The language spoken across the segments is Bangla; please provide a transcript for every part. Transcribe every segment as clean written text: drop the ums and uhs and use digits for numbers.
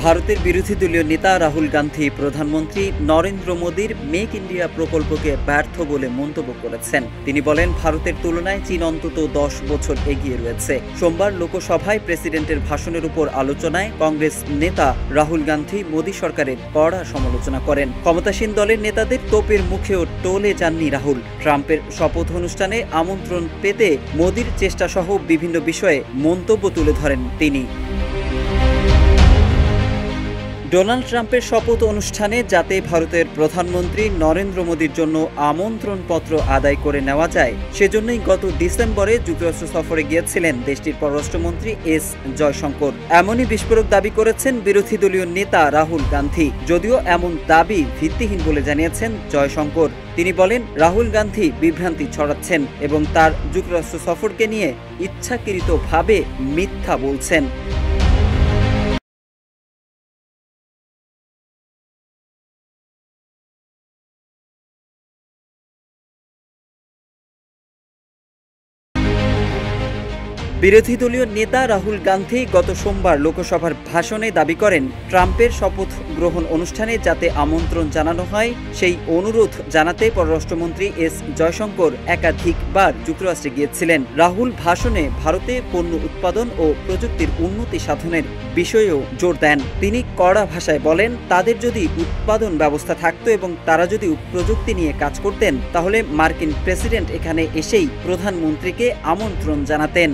ভারতের বিরোধী দলীয় নেতা রাহুল গান্ধী প্রধানমন্ত্রী নরেন্দ্র মোদীর মেক ইন্ডিয়া প্রকল্পকে ব্যর্থ বলে মন্তব্য করেছেন। তিনি বলেন, ভারতের তুলনায় চীন অন্তত 10 বছর এগিয়ে রয়েছে। সোমবার লোকসভায় প্রেসিডেন্টের ভাষণের উপর আলোচনায় কংগ্রেস নেতা রাহুল গান্ধী মোদী সরকারের কড়া সমালোচনা করেন। ক্ষমতাসীন দলের নেতাদের তোপের মুখেও টলে যাননি রাহুল। ট্রাম্পের শপথ অনুষ্ঠানে আমন্ত্রণ পেতে মোদীর চেষ্টা সহ বিভিন্ন বিষয়ে মন্তব্য তুলে ধরেন তিনি। ডোনাল্ড ট্রাম্পের শপথ অনুষ্ঠানে যাতে ভারতের প্রধানমন্ত্রী নরেন্দ্র মোদীর জন্য আমন্ত্রণপত্র আদায় করে নেওয়া যায়, সেজন্যই গত ডিসেম্বরে যুক্তরাষ্ট্র সফরে গিয়েছিলেন দেশটির পররাষ্ট্রমন্ত্রী এস জয়শঙ্কর। এমনই বিস্ফোরক দাবি করেছেন বিরোধী দলীয় নেতা রাহুল গান্ধী। যদিও এমন দাবি ভিত্তিহীন বলে জানিয়েছেন জয়শঙ্কর। তিনি বলেন, রাহুল গান্ধী বিভ্রান্তি ছড়াচ্ছেন এবং তার যুক্তরাষ্ট্র সফরকে নিয়ে ইচ্ছাকৃতভাবে মিথ্যা বলছেন। বিরোধী দলীয় নেতা রাহুল গান্ধী গত সোমবার লোকসভার ভাষণে দাবি করেন, ট্রাম্পের শপথ গ্রহণ অনুষ্ঠানে যাতে আমন্ত্রণ জানানো হয় সেই অনুরোধ জানাতে পররাষ্ট্রমন্ত্রী এস জয়শঙ্কর একাধিকবার যুক্তরাষ্ট্রে গিয়েছিলেন। রাহুল ভাষণে ভারতে পণ্য উৎপাদন ও প্রযুক্তির উন্নতি সাধনের বিষয়েও জোর দেন। তিনি কড়া ভাষায় বলেন, তাদের যদি উৎপাদন ব্যবস্থা থাকতো এবং তারা যদি প্রযুক্তি নিয়ে কাজ করতেন, তাহলে মার্কিন প্রেসিডেন্ট এখানে এসেই প্রধানমন্ত্রীকে আমন্ত্রণ জানাতেন।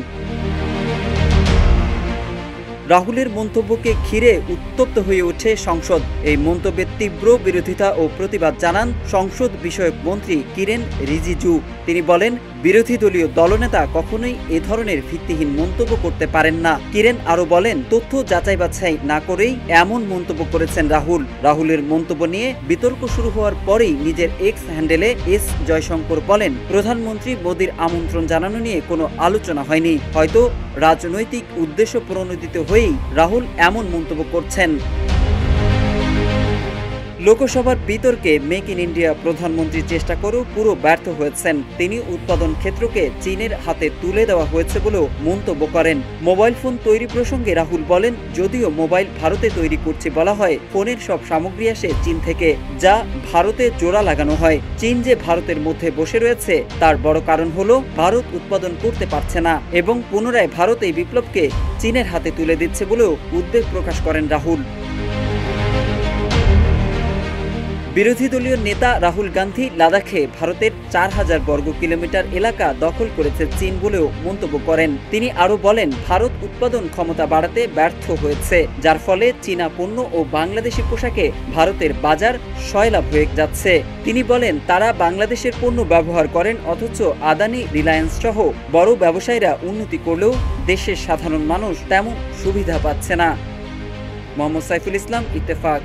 রাহুলের মন্তব্যকে ঘিরে উত্তপ্ত হয়ে ওঠে সংসদ। এই মন্তব্যের তীব্র বিরোধিতা ও প্রতিবাদ জানান সংসদ বিষয়ক মন্ত্রী কিরেন রিজিজু। তিনি বলেন, বিরোধী দলীয় দলনেতা কখনোই এ ধরনের ভিত্তিহীন মন্তব্য করতে পারেন না। কিরেন আরো বলেন, তথ্য যাচাই বাছাই না করেই এমন মন্তব্য করেছেন রাহুল। রাহুলের মন্তব্য নিয়ে বিতর্ক শুরু হওয়ার পরেই নিজের এক্স হ্যান্ডেলে এস জয়শঙ্কর বলেন, প্রধানমন্ত্রী মোদীর আমন্ত্রণ জানানো নিয়ে কোনো আলোচনা হয়নি। হয়তো রাজনৈতিক উদ্দেশ্য প্রণোদিত হয়েই রাহুল এমন মন্তব্য করছেন। লোকসভার বিতর্কে মেক ইন ইন্ডিয়া প্রধানমন্ত্রী চেষ্টা করেও পুরো ব্যর্থ হয়েছেন। তিনি উৎপাদন ক্ষেত্রকে চীনের হাতে তুলে দেওয়া হয়েছে বলেও মন্তব্য করেন। মোবাইল ফোন তৈরি প্রসঙ্গে রাহুল বলেন, যদিও মোবাইল ভারতে তৈরি করছে বলা হয়, ফোনের সব সামগ্রী আসে চীন থেকে, যা ভারতে জোড়া লাগানো হয়। চীন যে ভারতের মধ্যে বসে রয়েছে তার বড় কারণ হলো ভারত উৎপাদন করতে পারছে না এবং পুনরায় ভারত এই বিপ্লবকে চীনের হাতে তুলে দিচ্ছে বলেও উদ্বেগ প্রকাশ করেন রাহুল। বিরোধী দলীয় নেতা রাহুল গান্ধী লাদাখে ভারতের 4000 বর্গ কিলোমিটার এলাকা দখল করেছে চীন বলেও মন্তব্য করেন। তিনি আরো বলেন, ভারত উৎপাদন ক্ষমতা বাড়াতে ব্যর্থ হয়েছে, যার ফলে চীনা পণ্য ও বাংলাদেশি পোশাকে ভারতের বাজার সয়লাভ হয়ে যাচ্ছে। তিনি বলেন, তারা বাংলাদেশের পণ্য ব্যবহার করেন, অথচ আদানি, রিলায়েন্স সহ বড় ব্যবসায়ীরা উন্নতি করলেও দেশের সাধারণ মানুষ তেমন সুবিধা পাচ্ছে না। মোহাম্মদ সাইফুল ইসলাম, ইত্তেফাক।